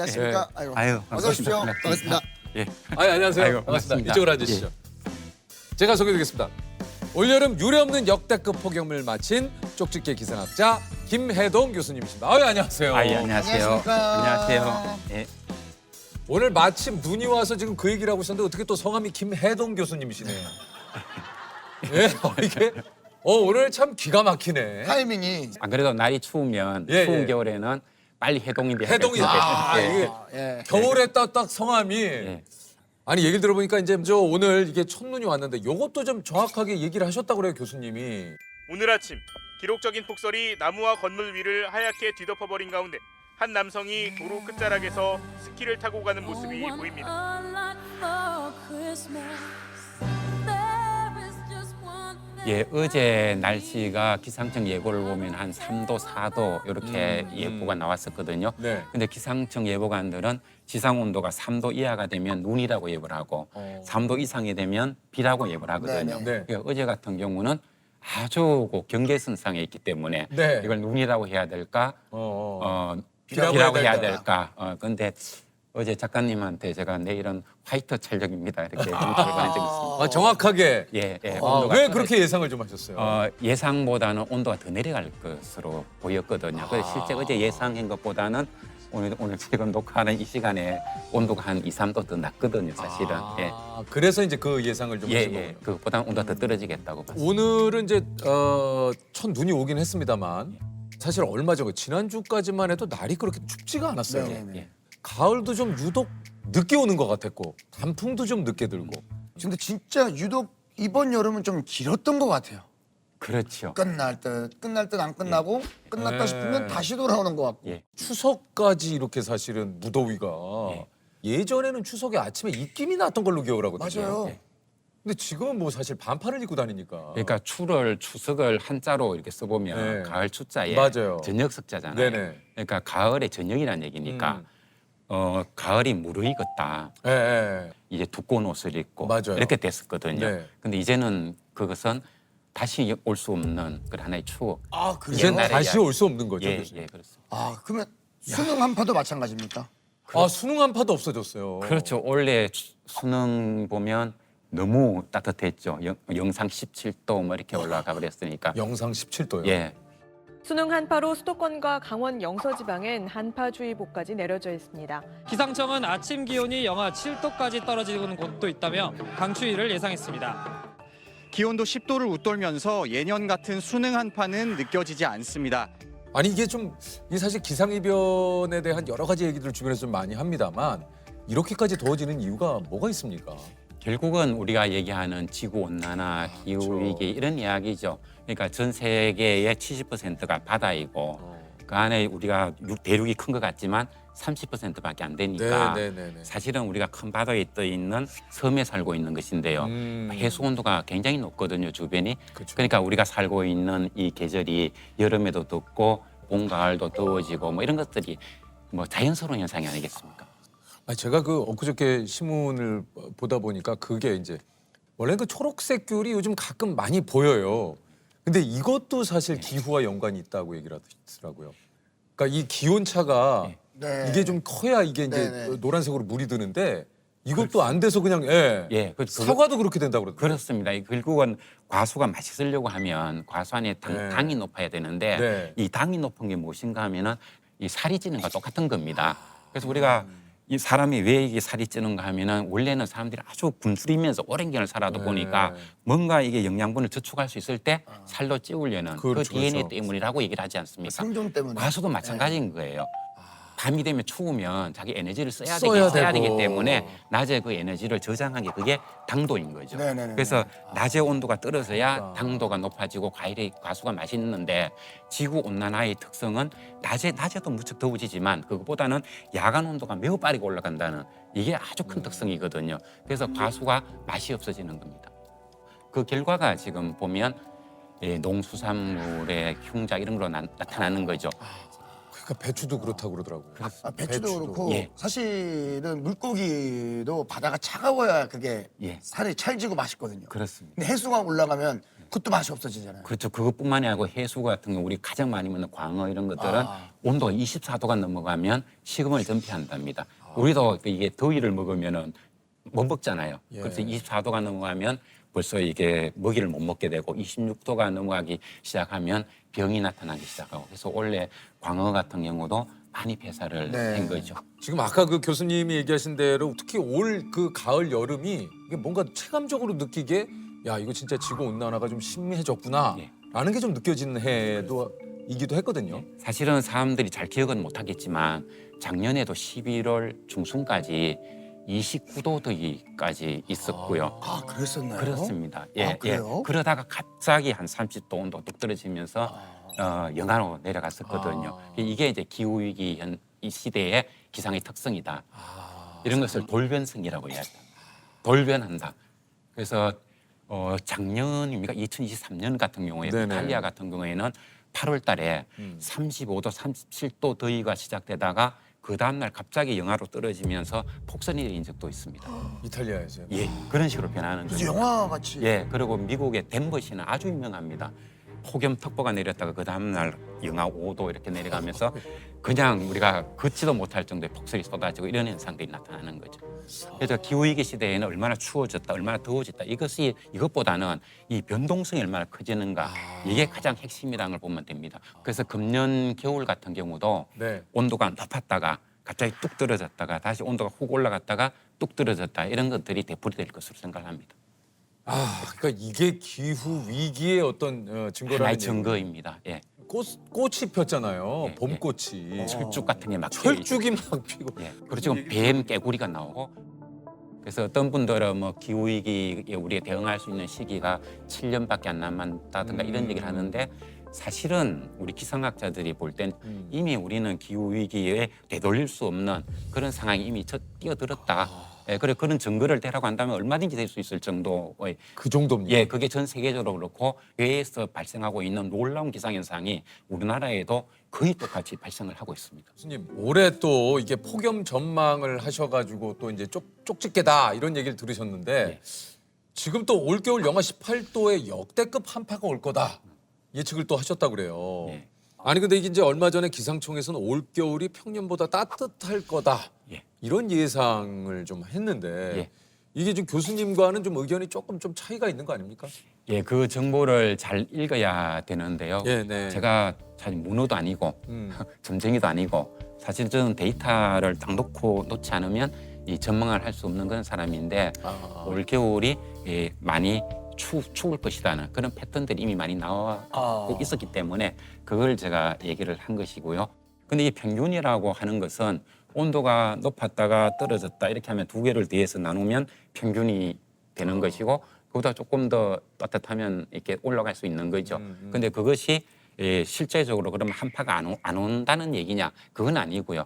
안녕하십니까. 예. 아이고. 어서 오십시오. 반갑습니다. 예. 안녕하세요. 아이고, 반갑습니다. 반갑습니다. 이쪽으로 앉으시죠. 제가 소개드리겠습니다. 올여름 유례없는 역대급 폭염을 마친 쪽집게 기상학자 김해동 교수님이십니다. 안녕하세요. 안녕하세요. 안녕하십니까. 안녕하세요. 예. 오늘 마침 눈이 와서 지금 그 얘기를 하고 있었는데 어떻게 또 성함이 김해동 교수님이시네요. 예, 이게 오늘 참 기가 막히네. 타이밍이. 안 그래도 날이 추우면 예, 추운 예. 겨울에는 빨리 해동이 돼야 해동이 될 텐데. 이게 예. 겨울에 딱 성함이 예. 아니 얘기를 들어보니까 이제 저 오늘 이게 첫눈이 왔는데 요것도 좀 정확하게 얘기를 하셨다고 그래요 교수님이. 오늘 아침 기록적인 폭설이 나무와 건물 위를 하얗게 뒤덮어버린 가운데 한 남성이 도로 끝자락에서 스키를 타고 가는 모습이 보입니다. 예, 어제 날씨가 기상청 예보를 보면 한 3도, 4도 이렇게 예보가 나왔었거든요. 네. 근데 기상청 예보관들은 지상 온도가 3도 이하가 되면 눈이라고 예보를 하고 3도 이상이 되면 비라고 예보를 하거든요. 네. 그러니까 어제 같은 경우는 아주 그 경계선상에 있기 때문에 네. 이걸 눈이라고 해야 될까? 비라고 비라고 해야 해야 될까? 될까? 근데 어제 작가님한테 제가 내일은 화이트 찰력입니다 이렇게 문자를 보낸 적이 있습니다. 아, 정확하게. 예, 예. 왜 떨어지- 그렇게 예상을 좀 하셨어요? 예상보다는 온도가 더 내려갈 것으로 보였거든요. 그래서 실제 어제 예상한 것보다는 오늘 지금 녹화하는 이 시간에 온도가 한 2, 3도 더 낮거든요, 사실은. 예. 그래서 이제 그 예상을 좀 예, 하신 예. 거군요. 그것보다는 온도가 더 떨어지겠다고 봤습니다. 오늘은 이제 첫 눈이 오긴 했습니다만 사실 얼마 전 지난주까지만 해도 날이 그렇게 춥지가 않았어요. 네네네. 예. 가을도 좀 유독 늦게 오는 것 같았고 단풍도 좀 늦게 들고. 근데 진짜 유독 이번 여름은 좀 길었던 것 같아요. 그렇죠. 끝날 듯 안 끝나고 끝났다 예. 싶으면 다시 돌아오는 것 같고. 예. 추석까지 이렇게 사실은 무더위가 예. 예전에는 추석에 아침에 입김이 났던 걸로 기억하거든요. 맞아요. 예. 근데 지금은 뭐 사실 반팔을 입고 다니니까. 그러니까 추석을 한자로 이렇게 써보면 네. 가을 추자에 맞아요. 저녁 석자잖아요. 네네. 그러니까 가을의 저녁이라는 얘기니까 가을이 무르익었다. 예, 예. 이제 두꺼운 옷을 입고 맞아요. 이렇게 됐었거든요. 네. 근데 이제는 그것은 다시 올 수 없는 그런 하나의 추억. 아, 그래요? 이제 옛날에 다시 이야기. 올 수 없는 거죠. 예, 교수님. 예, 그렇습니다. 아, 그러면 수능 한파도 마찬가지입니까? 수능 한파도 없어졌어요. 그렇죠. 원래 수능 보면 너무 따뜻했죠. 영상 17도 뭐 이렇게 올라가 버렸으니까. 영상 17도요. 예. 수능 한파로 수도권과 강원 영서지방엔 한파주의보까지 내려져 있습니다. 기상청은 아침 기온이 영하 7도까지 떨어지는 곳도 있다며 강추위를 예상했습니다. 기온도 10도를 웃돌면서 예년 같은 수능 한파는 느껴지지 않습니다. 아니 이게 사실 기상이변에 대한 여러 가지 얘기들을 주변에서 좀 많이 합니다만 이렇게까지 더워지는 이유가 뭐가 있습니까? 결국은 우리가 얘기하는 지구 온난화, 기후 위기 이런 이야기죠. 그러니까 전 세계의 70%가 바다이고 그 안에 우리가 대륙이 큰 것 같지만 30%밖에 안 되니까 네. 사실은 우리가 큰 바다에 떠 있는 섬에 살고 있는 것인데요. 해수 온도가 굉장히 높거든요, 주변이. 그렇죠. 그러니까 우리가 살고 있는 이 계절이 여름에도 덥고 봄, 가을도 더워지고 뭐 이런 것들이 뭐 자연스러운 현상이 아니겠습니까? 아니 제가 그 엊그저께 신문을 보다 보니까 그게 이제 원래 그 초록색 귤이 요즘 가끔 많이 보여요. 근데 이것도 사실 기후와 연관이 있다고 얘기를 하더라고요. 그러니까 이 기온 차가 네. 이게 좀 커야 이게 이제 네네. 노란색으로 물이 드는데 이것도 안 돼서 그냥 예, 사과도 그렇게 된다고 그러더라고요. 그렇습니다. 결국은 과수가 맛있으려고 하면 과수 안에 네. 당이 높아야 되는데 네. 이 당이 높은 게 무엇인가 하면은 이 살이 찌는 거와 똑같은 겁니다. 그래서 우리가 이 사람이 왜 이게 살이 찌는가 하면은 원래는 사람들이 아주 굶주리면서 오랜 기간을 살아도 네. 보니까 뭔가 이게 영양분을 저축할 수 있을 때 살로 찌우려는 그 그렇죠, DNA 그렇죠. 때문이라고 얘기를 하지 않습니까? 생존 때문에. 과수도 마찬가지인 거예요. 밤이 되면 추우면 자기 에너지를 써야 써야 되기 되고. 때문에 낮에 그 에너지를 저장한 게 그게 당도인 거죠. 네네네. 그래서 낮에 온도가 떨어져야 당도가 높아지고 과수가 맛있는데 지구 온난화의 특성은 낮에도 무척 더워지지만 그것보다는 야간 온도가 매우 빠르게 올라간다는 이게 아주 큰 특성이거든요. 그래서 과수가 맛이 없어지는 겁니다. 그 결과가 지금 보면 농수산물의 흉작 이런 걸로 나타나는 거죠. 그러니까 배추도 그렇다고 그러더라고요. 배추도 그렇고 예. 사실은 물고기도 바다가 차가워야 그게 예. 살이 찰지고 맛있거든요. 그렇습니다. 근데 해수가 올라가면 그것도 맛이 없어지잖아요. 그렇죠. 그것뿐만이 아니고 해수 같은 경우 우리 가장 많이 먹는 광어 이런 것들은 온도가 24도가 넘어가면 식음을 전폐한답니다. 우리도 이게 더위를 먹으면은 못 먹잖아요. 예. 그래서 24도가 넘어가면 벌써 이게 먹이를 못 먹게 되고 26도가 넘어가기 시작하면 병이 나타나기 시작하고 그래서 원래 광어 같은 경우도 많이 폐사를 네. 한 거죠. 지금 아까 그 교수님이 얘기하신 대로 특히 올 그 가을 여름이 이게 뭔가 체감적으로 느끼게 야 이거 진짜 지구 온난화가 좀 심해졌구나 예. 라는 게 좀 느껴지는 해도이기도 했거든요. 사실은 사람들이 잘 기억은 못하겠지만 작년에도 11월 중순까지 29도 더위까지 있었고요. 아, 그랬었나요? 그렇습니다. 아, 그래요? 그러다가 갑자기 한 30도 온도 뚝 떨어지면서 영하로 내려갔었거든요. 이게 이제 기후 위기 이 시대의 기상의 특성이다. 이런 것을 돌변성이라고 이야기합니다. 돌변한다. 그래서 작년입니까? 2023년 같은 경우에 네네. 이탈리아 같은 경우에는 8월 달에 35도, 37도 더위가 시작되다가 그 다음날 갑자기 영하로 떨어지면서 폭설이 내린 적도 있습니다. 이탈리아에서요. 예, 그런 식으로 변하는 그래서 거죠. 영화 같이. 예, 그리고 미국의 덴버시는 아주 유명합니다. 폭염특보가 내렸다가 그 다음날 영하 5도 이렇게 내려가면서 그냥 우리가 걷지도 못할 정도의 폭설이 쏟아지고 이런 현상들이 나타나는 거죠. 그래서 기후위기 시대에는 얼마나 추워졌다, 얼마나 더워졌다 이것보다는 이 변동성이 얼마나 커지는가 이게 가장 핵심이라는 걸 보면 됩니다. 그래서 금년 겨울 같은 경우도 네. 온도가 높았다가 갑자기 뚝 떨어졌다가 다시 온도가 훅 올라갔다가 뚝 떨어졌다 이런 것들이 되풀이 될 것으로 생각합니다. 그러니까 이게 기후 위기의 어떤 하나의 증거라는 증거입니다. 예. 꽃이 폈잖아요. 예, 봄꽃이. 철쭉 같은 게 막 철쭉이 막 피고. 예. 그리고 지금 뱀 깨구리가 나오고 그래서 어떤 분들은 뭐 기후 위기에 우리가 대응할 수 있는 시기가 7년밖에 안 남았다든가 이런 얘기를 하는데 사실은 우리 기상학자들이 볼 땐 이미 우리는 기후 위기에 되돌릴 수 없는 그런 상황이 이미 뛰어들었다. 예, 그래 그런 증거를 대라고 한다면 얼마든지 될 수 있을 정도의 그 정도입니다. 예, 그게 전 세계적으로 그렇고 외에서 발생하고 있는 놀라운 기상 현상이 우리나라에도 거의 똑같이 발생을 하고 있습니다. 교수님 올해 또 이게 폭염 전망을 하셔가지고 또 이제 쪽집게다 이런 얘기를 들으셨는데 지금 또 올겨울 영하 18도의 역대급 한파가 올 거다 예측을 또 하셨다 그래요. 예. 아니 근데 이게 이제 얼마 전에 기상청에서는 올겨울이 평년보다 따뜻할 거다 예. 이런 예상을 좀 했는데 예. 이게 좀 교수님과는 좀 의견이 조금 좀 차이가 있는 거 아닙니까? 예, 그 정보를 잘 읽어야 되는데요. 예, 네. 제가 사실 문어도 아니고 점쟁이도 아니고 사실 저는 데이터를 딱 놓지 않으면 이 전망을 할 수 없는 그런 사람인데 올 겨울이 많이 추울 것이라는 그런 패턴들이 이미 많이 나오고 있었기 때문에 그걸 제가 얘기를 한 것이고요. 근데 이 평균이라고 하는 것은 온도가 높았다가 떨어졌다 이렇게 하면 두 개를 뒤에서 나누면 평균이 되는 것이고 그보다 조금 더 따뜻하면 이렇게 올라갈 수 있는 거죠. 근데 그것이 실제적으로 그러면 한파가 안 온다는 얘기냐? 그건 아니고요.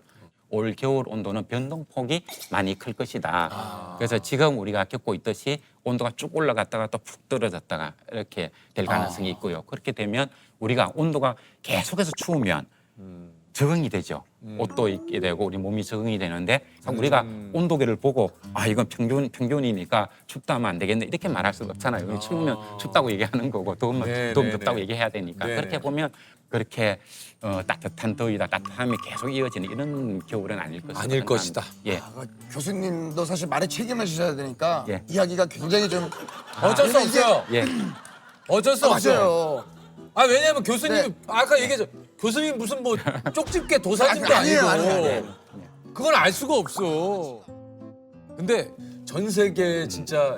올 겨울 온도는 변동폭이 많이 클 것이다. 그래서 지금 우리가 겪고 있듯이 온도가 쭉 올라갔다가 또 푹 떨어졌다가 이렇게 될 가능성이 있고요. 그렇게 되면 우리가 온도가 계속해서 추우면 적응이 되죠. 옷도 입게 되고 우리 몸이 적응이 되는데 우리가 온도계를 보고 이건 평균이니까 춥다 하면 안 되겠네 이렇게 말할 수가 없잖아요. 추우면 춥다고 얘기하는 거고 더우면 네, 더우면 네, 덥다고 네. 얘기해야 되니까 네. 그렇게 보면 그렇게 따뜻한 더위다 따뜻함이 계속 이어지는 이런 겨울은 아닐 것이다. 아닐 것이다. 예. 교수님도 사실 말에 책임을 지셔야 되니까 예. 이야기가 굉장히 좀 어쩔 수 없어요. 예. 어쩔 수 없어요. 맞아요. 왜냐면 교수님이 네. 아까 얘기했죠. 교수님 무슨 뭐 쪽집게 도사님도 아니에요, 아니고 아니에요. 그건 알 수가 없어. 근데 전 세계 진짜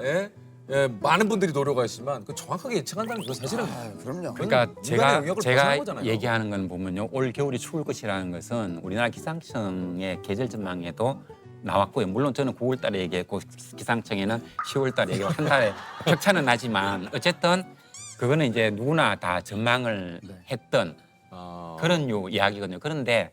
많은 분들이 노력하시지만 그 정확하게 예측한다는 거 사실은 그럼요. 그러니까 인간의 제가 영역을 벗어난 제가 거잖아요. 얘기하는 건 보면요. 올 겨울이 추울 것이라는 것은 우리나라 기상청의 계절 전망에도 나왔고요. 물론 저는 9월 달에 얘기했고 기상청에는 10월 달에 얘기하고 한 달에 격차는 나지만 어쨌든 그거는 이제 누구나 다 전망을 했던 그런 이야기거든요. 그런데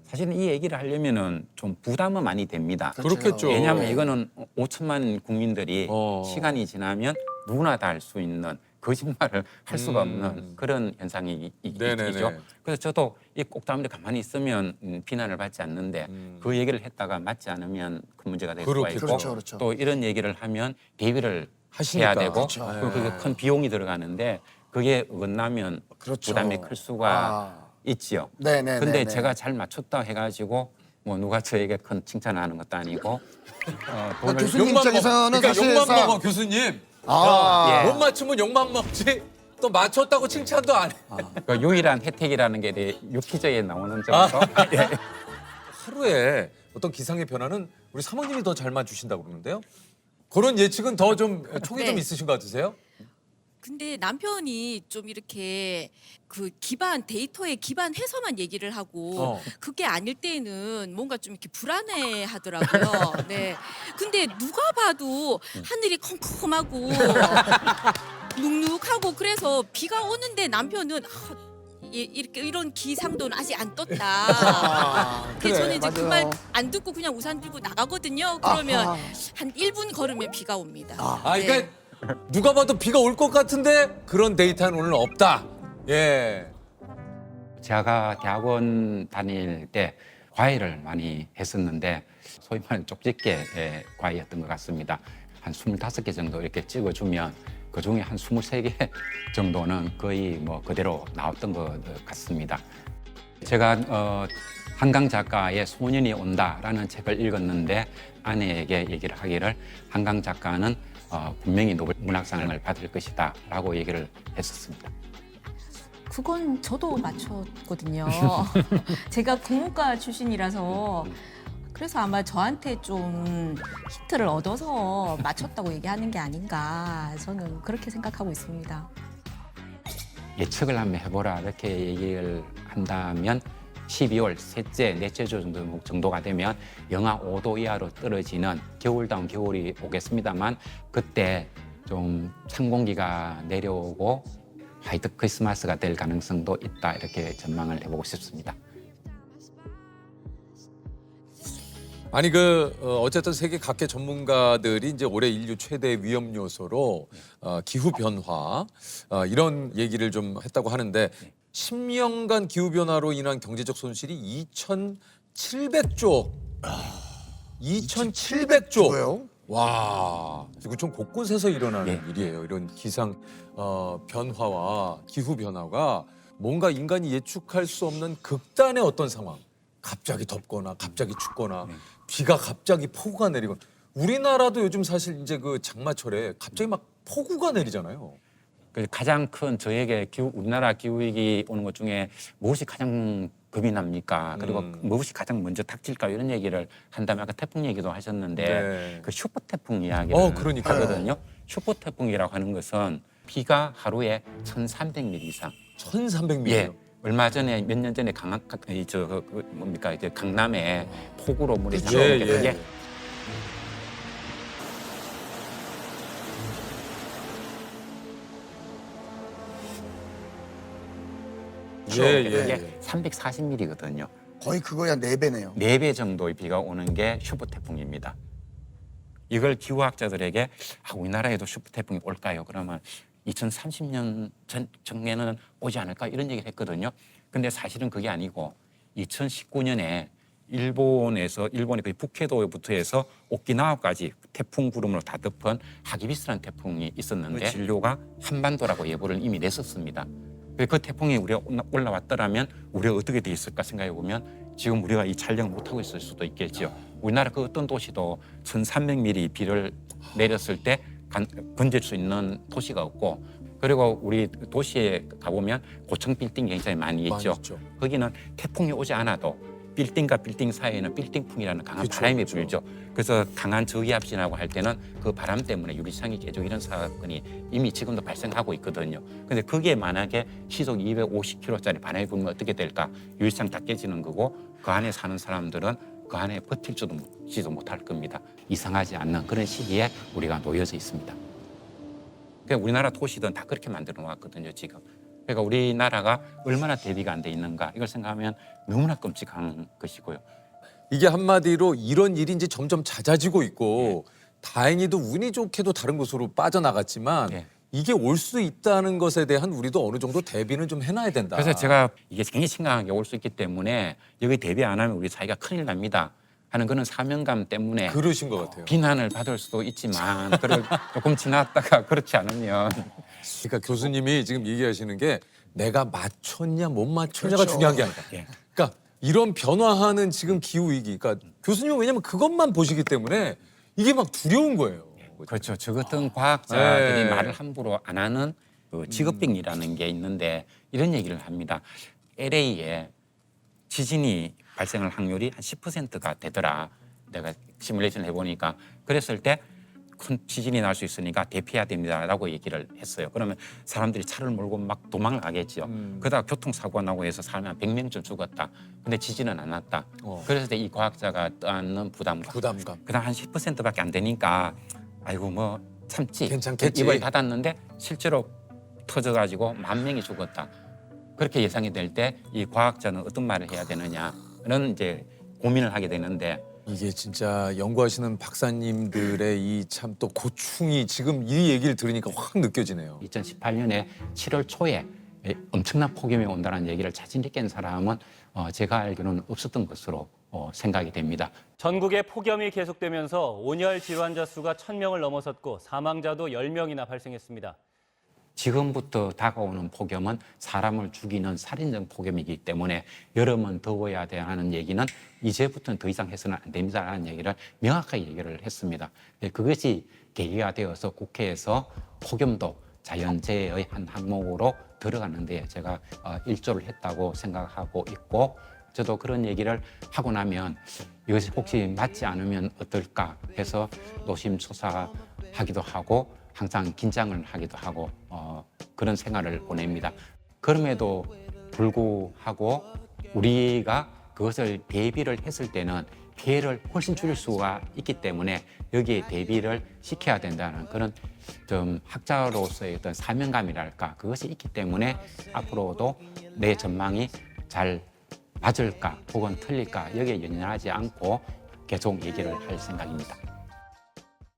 사실은 이 얘기를 하려면은 좀 부담은 많이 됩니다. 그렇겠죠. 왜냐하면 이거는 5천만 국민들이 어. 시간이 지나면 누구나 다 할 수 있는 거짓말을 할 수가 없는 그런 현상이 네네네. 있죠. 그래서 저도 이 꼭다문에 가만히 있으면 비난을 받지 않는데 그 얘기를 했다가 맞지 않으면 큰 문제가 될 수가 그렇겠죠. 있고 그렇죠. 또 이런 얘기를 하면 대비를 하시니까. 해야 되고 그렇죠. 그리고 그게 큰 비용이 들어가는데 그게 어긋나면 그렇죠. 부담이 클 수가 있지요. 네네. 근데 제가 잘 맞췄다 해가지고 뭐 누가 저에게 큰 칭찬을 하는 것도 아니고 돈을 교수님 욕만 입장에서는 그러니까 욕만 사실상 먹어 교수님. 아. 예. 못 맞추면 욕만 먹지. 또 맞췄다고 칭찬도 안 해. 그 유일한 혜택이라는 게 유퀴즈에 나오는 정도. 예. 하루에 어떤 기상의 변화는 우리 사모님이 더 잘 맞추신다고 그러는데요. 그런 예측은 더 좀 촉이 좀 네. 있으신 것 같으세요? 근데 남편이 좀 이렇게 그 데이터에 기반해서만 얘기를 하고 그게 아닐 때는 뭔가 좀 이렇게 불안해 하더라고요. 네. 근데 누가 봐도 하늘이 컴컴하고 눅눅하고 그래서 비가 오는데 남편은 이렇게 이런 기상도는 아직 안 떴다. 그래, 저는 이제 그 말 맞아요. 안 듣고 그냥 우산 들고 나가거든요. 그러면 한 1분 걸으면 비가 옵니다. 네. 그러니까 누가 봐도 비가 올 것 같은데 그런 데이터는 오늘 없다. 예. 제가 대학원 다닐 때 과외를 많이 했었는데 소위 말하는 쪽집게 과외였던 것 같습니다. 한 25개 정도 이렇게 찍어주면 그중에 한 23개 정도는 거의 뭐 그대로 나왔던 것 같습니다. 제가 한강 작가의 소년이 온다라는 책을 읽었는데 아내에게 얘기를 하기를 한강 작가는 분명히 노벨 문학상을 받을 것이다 라고 얘기를 했었습니다. 그건 저도 맞췄거든요. 제가 국문과 출신이라서 그래서 아마 저한테 좀 힌트를 얻어서 맞췄다고 얘기하는 게 아닌가 저는 그렇게 생각하고 있습니다. 예측을 한번 해보라 이렇게 얘기를 한다면 12월 셋째, 넷째 주 정도가 되면 영하 5도 이하로 떨어지는 겨울다운 겨울이 오겠습니다만 그때 좀 찬 공기가 내려오고 화이트 크리스마스가 될 가능성도 있다 이렇게 전망을 해보고 싶습니다. 아니 어쨌든 세계 각계 전문가들이 이제 올해 인류 최대 위험 요소로 기후 변화 이런 얘기를 좀 했다고 하는데 10년간 기후 변화로 인한 경제적 손실이 2,700조. 2,700조. 왜요? 와, 지구촌 곳곳에서 일어나는 예. 일이에요. 이런 기상 변화와 기후 변화가 뭔가 인간이 예측할 수 없는 극단의 어떤 상황. 갑자기 덥거나 갑자기 춥거나 비가 갑자기 폭우가 내리거나 우리나라도 요즘 사실 이제 그 장마철에 갑자기 막 폭우가 내리잖아요. 가장 큰 저에게 우리나라 기후위기 오는 것 중에 무엇이 가장 겁이 납니까? 그리고 무엇이 가장 먼저 닥칠까? 이런 얘기를 한다면 아까 태풍 얘기도 하셨는데 네. 그 슈퍼 태풍 이야기를 그러니까요. 하거든요. 슈퍼 태풍이라고 하는 것은 비가 하루에 1,300mm 이상. 1,300mm. 예. 얼마 전에 몇 년 전에 이제 강남에 폭우로 물이 예, 들어오게 예. 되게 예, 이게 예. 340mm거든요. 거의 그거야 4배네요. 4배 정도의 비가 오는 게 슈퍼 태풍입니다. 이걸 기후학자들에게 우리나라에도 슈퍼 태풍이 올까요? 그러면 2030년 전에는 오지 않을까 이런 얘기를 했거든요. 근데 사실은 그게 아니고 2019년에 일본의 거의 북해도부터 해서 오키나와까지 태풍 구름으로 다 덮은 하기비스라는 태풍이 있었는데 진료가 한반도라고 예보를 이미 냈었습니다. 그 태풍이 우리가 올라왔더라면 우리가 어떻게 돼 있을까 생각해 보면 지금 우리가 이 촬영을 못 하고 있을 수도 있겠죠. 우리나라 그 어떤 도시도 1,300mm 비를 내렸을 때 건질 수 있는 도시가 없고 그리고 우리 도시에 가보면 고층 빌딩이 굉장히 많이 있죠. 거기는 태풍이 오지 않아도 빌딩과 빌딩 사이에는 빌딩풍이라는 강한 바람이 불죠. 그래서 강한 저기압신이라고 할 때는 그 바람 때문에 유리창이 깨지고 이런 사건이 이미 지금도 발생하고 있거든요. 근데 그게 만약에 시속 250km짜리 바람이 불면 어떻게 될까? 유리창 다 깨지는 거고 그 안에 사는 사람들은 그 안에 버틸지도 못할 겁니다. 이상하지 않는 그런 시기에 우리가 놓여져 있습니다. 그러니까 우리나라 도시들은 다 그렇게 만들어 놓았거든요, 지금. 그러니까 우리나라가 얼마나 대비가 안 돼 있는가 이걸 생각하면 너무나 끔찍한 것이고요. 이게 한마디로 이런 일이 이제 점점 잦아지고 있고 다행히도 운이 좋게도 다른 곳으로 빠져나갔지만 예. 이게 올 수 있다는 것에 대한 우리도 어느 정도 대비는 좀 해놔야 된다. 그래서 제가 이게 굉장히 심각하게 올 수 있기 때문에 여기 대비 안 하면 우리 사회가 큰일 납니다 하는 그런 사명감 때문에 그러신 것 같아요. 비난을 받을 수도 있지만 그걸 조금 지났다가 그렇지 않으면 그러니까 교수님이 지금 얘기하시는 게 내가 맞췄냐 못 맞췄냐가 그렇죠. 중요한 게 아니다. 예. 그러니까 이런 변화하는 지금 기후 위기, 그러니까 교수님은 왜냐면 그것만 보시기 때문에 이게 막 두려운 거예요. 그렇죠. 저 같은 과학자들이 네. 말을 함부로 안 하는 그 직업병이라는 게 있는데 이런 얘기를 합니다. LA에 지진이 발생할 확률이 한 10%가 되더라. 내가 시뮬레이션 해보니까 그랬을 때 큰 지진이 날 수 있으니까 대피해야 됩니다라고 얘기를 했어요. 그러면 사람들이 차를 몰고 막 도망을 가겠죠. 그러다가 교통사고가 나고 해서 사람이 한 100명쯤 죽었다. 근데 지진은 안 났다. 그랬을 때 이 과학자가 떠안는 부담감. 그다음 한 10%밖에 안 되니까 아이고 뭐 참지. 괜찮겠지. 입을 닫았는데 실제로 터져가지고 10,000명이 죽었다. 그렇게 예상이 될 때 이 과학자는 어떤 말을 해야 되느냐는 이제 고민을 하게 되는데 이게 진짜 연구하시는 박사님들의 이 참 또 고충이 지금 이 얘기를 들으니까 확 느껴지네요. 2018년에 7월 초에 엄청난 폭염이 온다는 얘기를 자신 있게 한 사람은 제가 알기로는 없었던 것으로 생각이 됩니다. 전국에 폭염이 계속되면서 온열 질환자 수가 1,000명을 넘어섰고 사망자도 10명이나 발생했습니다. 지금부터 다가오는 폭염은 사람을 죽이는 살인적 폭염이기 때문에 여름은 더워야 하는 얘기는 이제부터는 더 이상 해서는 안 됩니다라는 얘기를 명확하게 얘기를 했습니다. 그것이 계기가 되어서 국회에서 폭염도 자연재해의 한 항목으로 들어가는데 제가 일조를 했다고 생각하고 있고 저도 그런 얘기를 하고 나면 이것이 혹시 맞지 않으면 어떨까 해서 노심초사하기도 하고 항상 긴장을 하기도 하고 그런 생활을 보냅니다. 그럼에도 불구하고 우리가 그것을 대비를 했을 때는 피해를 훨씬 줄일 수가 있기 때문에 여기에 대비를 시켜야 된다는 그런 좀 학자로서의 어떤 사명감이랄까 그것이 있기 때문에 앞으로도 내 전망이 잘 맞을까 혹은 틀릴까 여기에 연연하지 않고 계속 얘기를 할 생각입니다.